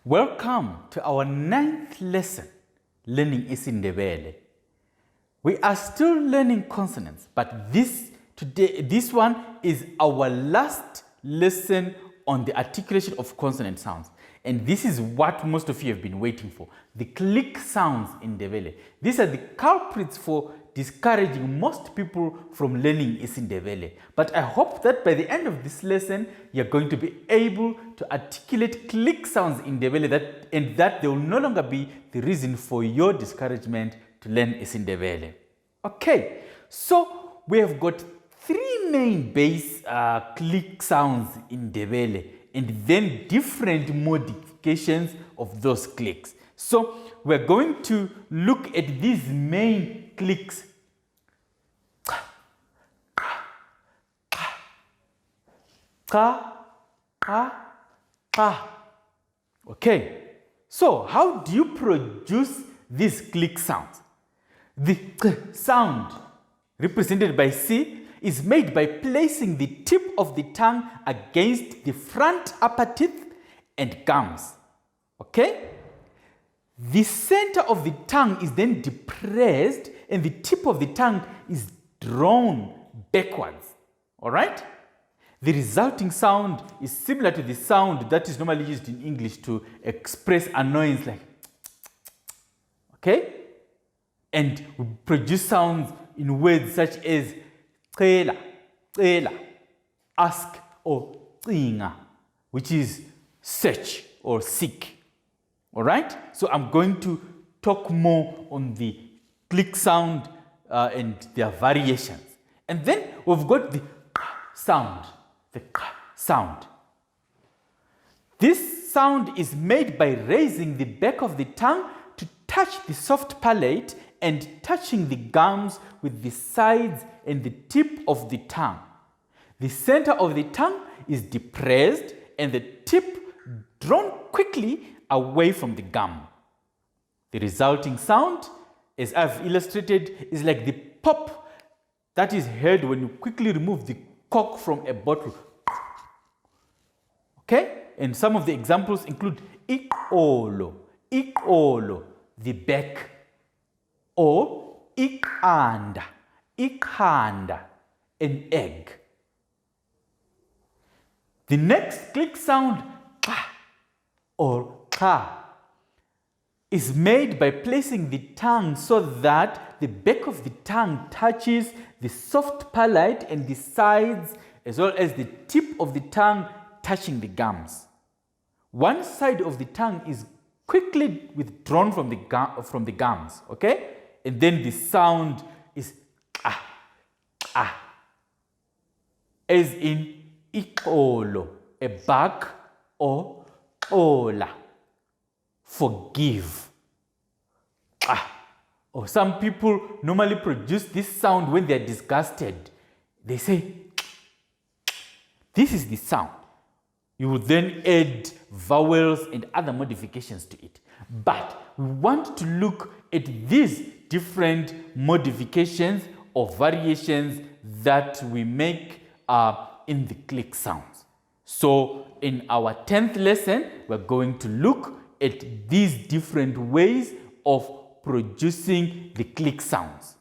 Welcome to our 9th lesson, learning Ndebele. We are still learning consonants, but this one is our last lesson on the articulation of consonant sounds. And this is what most of you have been waiting for, the click sounds in Ndebele. These are the culprits for discouraging most people from learning Ndebele. But I hope that by the end of this lesson, you're going to be able to articulate click sounds in Ndebele and that they will no longer be the reason for your discouragement to learn Ndebele. Okay, so we have got 3 main base click sounds in Ndebele and then different modifications of those clicks. So we're going to look at these main clicks. Okay, so how do you produce these click sounds? The sound represented by C is made by placing the tip of the tongue against the front upper teeth and gums. Okay? The center of the tongue is then depressed and the tip of the tongue is drawn backwards. All right? The resulting sound is similar to the sound that is normally used in English to express annoyance, like okay? And we produce sounds in words such as cela, ask, or cinga, which is search or seek. All right? So I'm going to talk more on the click sound and their variations. And then we've got the sound, the sound. This sound is made by raising the back of the tongue to touch the soft palate and touching the gums with the sides and the tip of the tongue. The center of the tongue is depressed and the tip drawn quickly away from the gum. The resulting sound, as I've illustrated, is like the pop that is heard when you quickly remove the cork from a bottle. Okay? And some of the examples include ikolo, the back, or ikanda, an egg. The next click sound, or is made by placing the tongue so that the back of the tongue touches the soft palate and the sides, as well as the tip of the tongue touching the gums. One side of the tongue is quickly withdrawn from the gums, okay? And then the sound is as in ikolo, a bug, or ola, forgive. Or some people normally produce this sound when they are disgusted. They say, this is the sound. You would then add vowels and other modifications to it. But we want to look at these different modifications or variations that we make in the click sounds. So in our 10th lesson, we're going to look at these different ways of producing the click sounds.